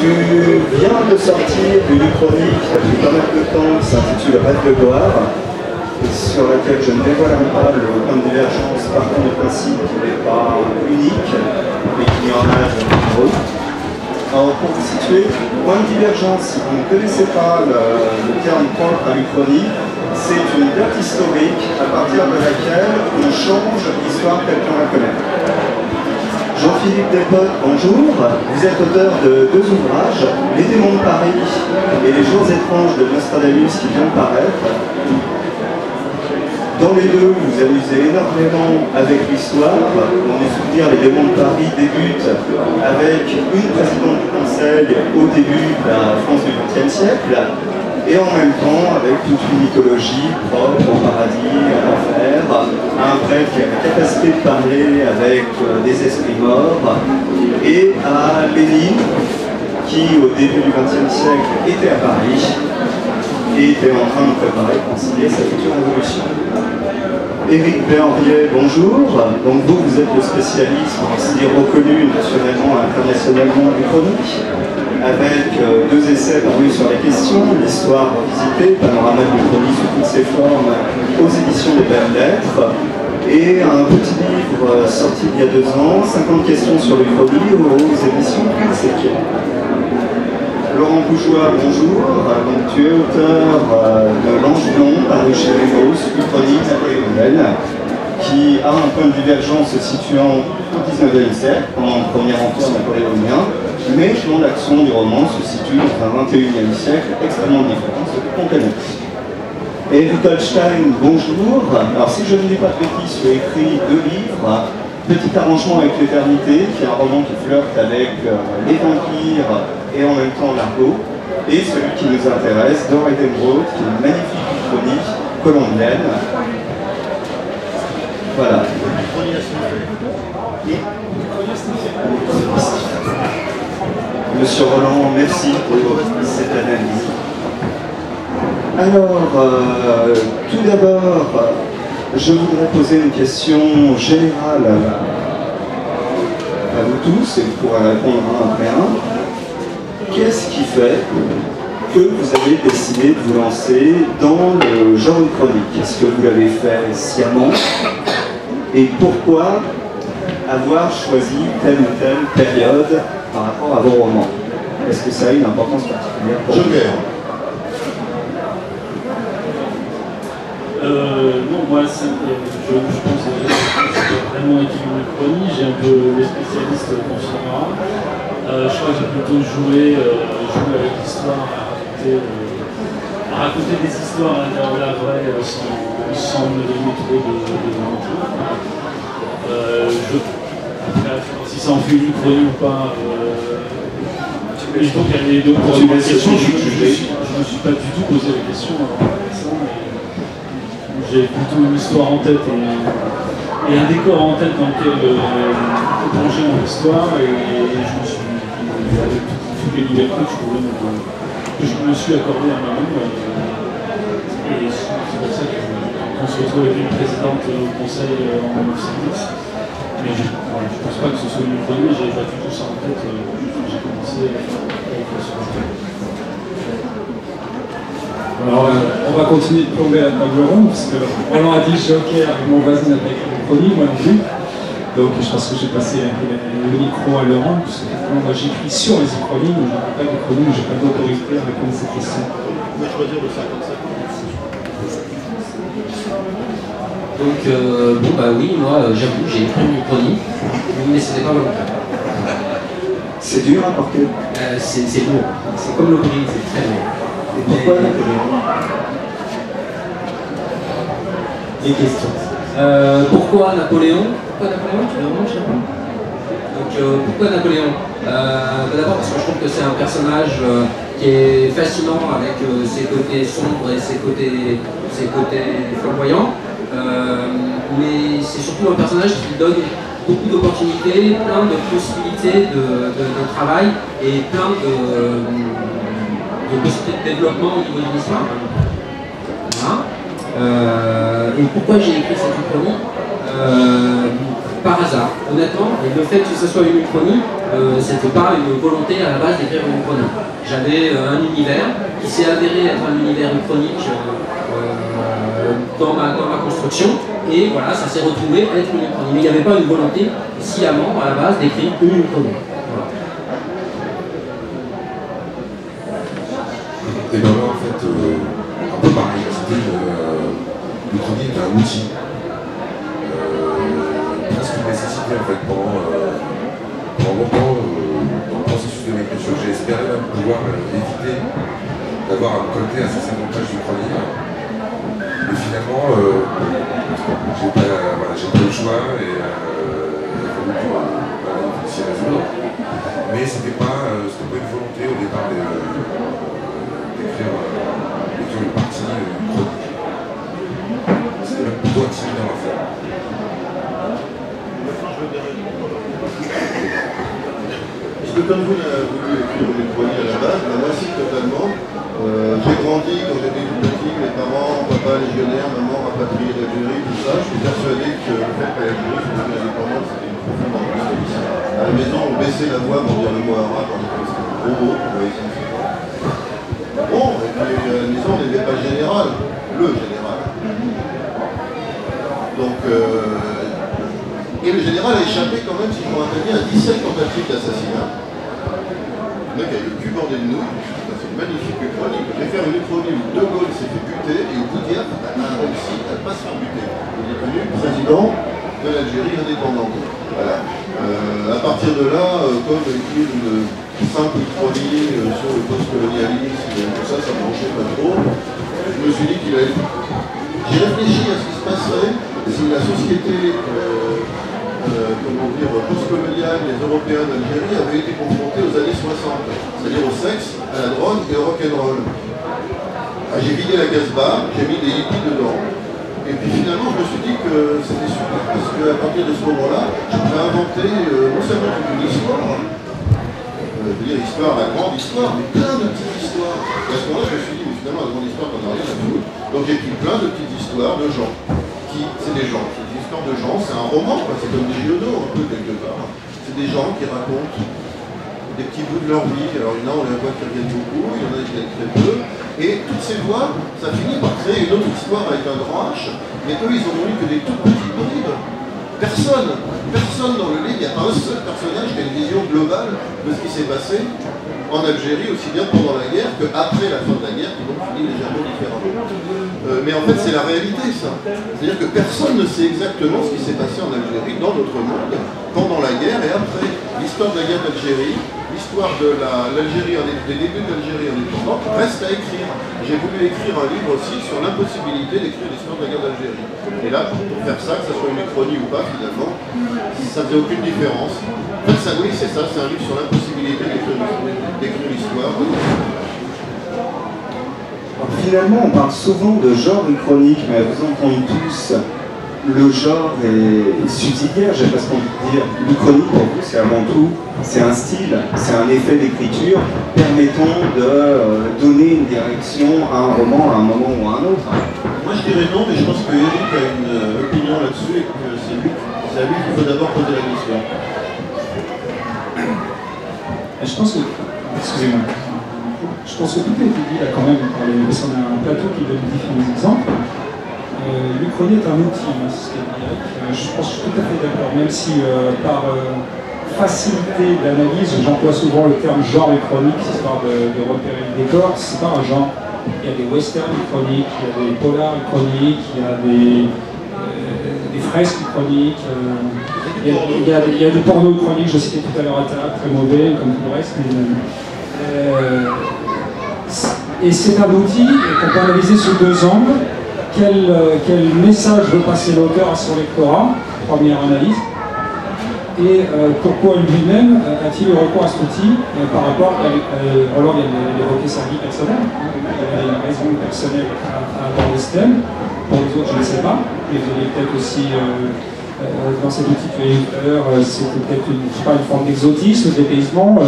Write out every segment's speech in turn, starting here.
Tu viens de sortir une chronique depuis pas mal de temps qui s'intitule Rêve de gloire, sur laquelle je ne dévoilerai pas le point de divergence partant du principe qui n'est pas unique, mais qu'il y en a de nombreux. Alors pour vous situer, point de divergence, si vous ne connaissez pas le terme propre à l'Uchronie, c'est une date historique à partir de laquelle on change l'histoire telle qu'on la connaît. Jean-Philippe Despotes, bonjour. Vous êtes auteur de 2 ouvrages, Les démons de Paris et Les jours étranges de Nostradamus qui vient de paraître. Dans les deux, vous amusez énormément avec l'histoire. Dans les souvenirs, Les démons de Paris débutent avec une présidente du Conseil au début de la France du XXe siècle, et en même temps avec toute une mythologie propre au paradis, à l'enfer, à un prêtre qui a la capacité de parler avec des esprits morts, et à Lénine, qui au début du XXe siècle était à Paris, et était en train de préparer, de concilier sa future révolution. Éric Béhenriet, bonjour. Donc vous êtes le spécialiste, on va se dire reconnu nationalement et internationalement du chronique, avec 2 essais parus sur la question, l'histoire revisitée, panorama de l'Uchronie sous toutes ses formes, aux éditions des Belles Lettres, et un petit livre sorti il y a 2 ans, 50 questions sur l'Uchronie, aux éditions Séquier. Laurent Bougeois, bonjour. Donc, tu es auteur de L'Ange Blond, paru chez Lemos, Uchronie napoléonienne, qui a un point de divergence se situant au XIXe siècle, pendant le premier empire napoléonien, mais dont l'action du roman se situe dans un XXIe siècle extrêmement différent, ce que l'on connaît. Eric Holstein, bonjour. Alors, si je ne dis pas de bêtises, tu as écrit 2 livres. Petit arrangement avec l'éternité, qui est un roman qui flirte avec les vampires et en même temps l'argot, et celui qui nous intéresse, Dor et d'Emeraude, qui est une magnifique chronique colombienne. Voilà. Monsieur Roland, merci pour cette analyse. Alors, tout d'abord, je voudrais poser une question générale à vous tous, et vous pourrez répondre un après un. Qu'est-ce qui fait que vous avez décidé de vous lancer dans le genre chronique? Est-ce que vous l'avez fait sciemment? Et pourquoi avoir choisi telle ou telle période par rapport à vos romans? Est-ce que ça a une importance particulière pour vous? Non, moi, je pense que j'ai vraiment étudié une chronie, j'ai un peu les spécialistes confirmera. Je crois que j'ai plutôt joué avec l'histoire, à raconter des histoires à l'intérieur de la vraie sans me donner trop de mentir. Après, si ça en fait une chronie ou pas, je trouve qu'il y a les 2 premières questions, je ne me suis pas du tout posé la question avant ça. J'ai plutôt une histoire en tête et un décor en tête dans lequel plonger mon histoire, et je me suis avec toutes les libertés que je me suis accordé à moi-même. Et c'est pour ça qu'on se retrouve avec une présidente au conseil en 1910. Mais je ne pense pas que ce soit une chronie, j'avais pas tout ça en tête. J'ai commencé avec la suite. Alors, on va continuer de plomber la table ronde, parce que Roland a dit joker, mon voisin n'a pas écrit de chronique, moi non plus. Donc je pense que j'ai passé un peu le micro à Laurent, parce que moi j'écris sur les chroniques, mais je n'ai pas de chronique, je n'ai pas d'autorité à répondre à cette question. On va choisir le 57. Donc, bon bah oui, moi j'avoue, j'ai écrit une chronique, mais ce n'est pas volontaire. C'est dur à porter. C'est lourd, c'est comme l'opéra, c'est très lourd. Et pourquoi Napoléon? Les questions. Pourquoi Napoléon? Pourquoi Napoléon? Tu me demandes, je réponds. Donc, pourquoi Napoléon? D'abord parce que je trouve que c'est un personnage qui est fascinant avec ses côtés sombres et ses côtés flamboyants. Mais c'est surtout un personnage qui donne beaucoup d'opportunités, plein de possibilités de travail et plein de possibilités de développement au niveau de l'histoire. Voilà. Et pourquoi j'ai écrit cette chronique? par hasard, honnêtement, et le fait que ce soit une uchronie, c'était pas une volonté à la base d'écrire une uchronie. J'avais un univers qui s'est avéré être un univers uchronique dans ma construction, et voilà, ça s'est retrouvé être une uchronie. Mais il n'y avait pas une volonté sciemment à la base d'écrire une uchronie. Voilà. Et ben là, en fait, un peu pareil, l'Uchronie est un outil, presque une nécessité en fait pendant longtemps dans le processus de l'écriture. J'ai espéré même pouvoir éviter d'avoir à me coller à 150 pages d'Uchronie. Mais finalement, j'ai pas eu le choix et il a fallu s'y résoudre. Mais c'était pas une volonté au départ d'écrire une partie chronique. C'était même plutôt intimidant à faire. Parce que comme vous n'avez voulu écrire une chronique à la base, moi aussi totalement. J'ai grandi quand j'étais tout petit, mes parents, papa légionnaire, maman rapatriée d'Algérie, tout ça. Je suis persuadé que le fait que l'Algérie soit devenue indépendante, c'était une profonde angoisse. À la maison, on baissait la voix pour dire le mot arabe, parce que c'était gros mot, on voyait ça. Bon, et puis à la maison, on n'était pas le général, le général. Donc, et le général a échappé quand même, si je me rappelle bien, à 17 tentatives d'assassinat. Le mec a eu le cul bordé de nouilles. C'est une magnifique uchronie. Je vais faire une uchronie où De Gaulle s'est fait buter et où Boudiaf a réussi à ne pas se faire buter. Il est devenu président de l'Algérie indépendante. Voilà. À partir de là, comme écrire une simple uchronie sur le post-colonialisme, tout ça, ça ne marchait pas trop. Je me suis dit qu'il allait. J'ai réfléchi à ce qui se passerait si la société post-coloniale des Européens d'Algérie avaient été confrontés aux années 60, c'est-à-dire au sexe, à la drogue et au rock'n'roll. J'ai vidé la Casbah, j'ai mis des hippies dedans, et puis finalement je me suis dit que c'était super, parce qu'à partir de ce moment-là, je pouvais inventer non seulement toute une histoire, dire histoire, la grande histoire, mais plein de petites histoires. Et à ce moment-là, je me suis dit, mais finalement, la grande histoire, on n'a rien à foutre. Donc j'ai écrit plein de petites histoires de gens. C'est des gens, c'est des histoires de gens, c'est un roman, c'est comme des Giono, un peu quelque part. C'est des gens qui racontent des petits bouts de leur vie. Alors il y en a, on les voit qui reviennent beaucoup, il y en a qui viennent très peu. Et toutes ces voix, ça finit par créer une autre histoire avec un grand H, mais eux, ils ont voulu que des tout petits bribes. Personne dans le livre, il n'y a pas un seul personnage qui a une vision globale de ce qui s'est passé en Algérie, aussi bien pendant la guerre qu'après la fin de la guerre, qui donc finit légèrement différemment. Mais en fait, c'est la réalité, ça. C'est-à-dire que personne ne sait exactement ce qui s'est passé en Algérie, dans notre monde, pendant la guerre et après. L'histoire de la guerre d'Algérie, l'histoire de l'Algérie, des débuts de l'Algérie indépendante, reste à écrire. J'ai voulu écrire un livre aussi sur l'impossibilité d'écrire l'histoire de la guerre d'Algérie. Et là, pour faire ça, que ce soit une uchronie ou pas, finalement, ça ne faisait aucune différence. En fait, ça, oui, c'est ça, c'est un livre sur l'impossibilité d'écrire l'histoire. Finalement, on parle souvent de genre uchronique, mais vous entendez tous, le genre est subsidiaire, j'ai presque envie de dire. L'uchronie, pour vous, c'est avant tout, c'est un style, c'est un effet d'écriture permettant de donner une direction à un roman à un moment ou à un autre. Moi, je dirais non, mais je pense que Eric a une opinion là-dessus et que c'est à lui qu'il faut d'abord poser la question. Je pense que, excusez-moi, je pense que tout a été dit là quand même par les personnes à un plateau qui donne différents exemples. L'Uchronie est un outil, hein, c'est ce qu'elle dit. Je pense que je suis tout à fait d'accord, même si par facilité d'analyse, j'emploie souvent le terme genre uchronique, histoire de repérer le décor. C'est pas un genre. Il y a des westerns uchroniques, il y a des polars uchroniques, il y a des fresques uchroniques. Il y a du porno uchronique, je citais tout à l'heure à table, très mauvais, comme tout le reste. Et c'est un outil qu'on peut analyser sous deux angles. Quel message veut passer l'auteur à son lectorat, première analyse, et pourquoi lui-même a-t-il eu recours à cet outil par rapport à, Roland vient d'évoquer sa vie personnelle, il avait une raison personnelle à aborder ce thème, pour les autres je ne sais pas, et vous avez peut-être aussi dans cet outil que tu as eu tout à l'heure, c'était peut-être une forme d'exotisme, de dépaysement.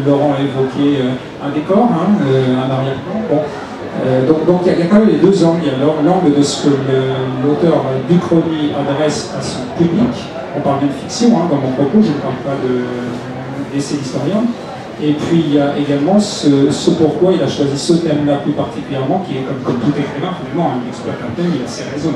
Laurent a évoqué un décor, un arrière-plan. Bon. Donc il y a quand même les deux angles. Il y a l'angle de ce que l'auteur d'Uchronie adresse à son public, on parle bien de fiction dans mon propos, je ne parle pas d'essai d'historien. Et puis il y a également ce pourquoi il a choisi ce thème-là plus particulièrement, qui est comme tout écrivain, finalement, il exploite un thème, il a ses raisons.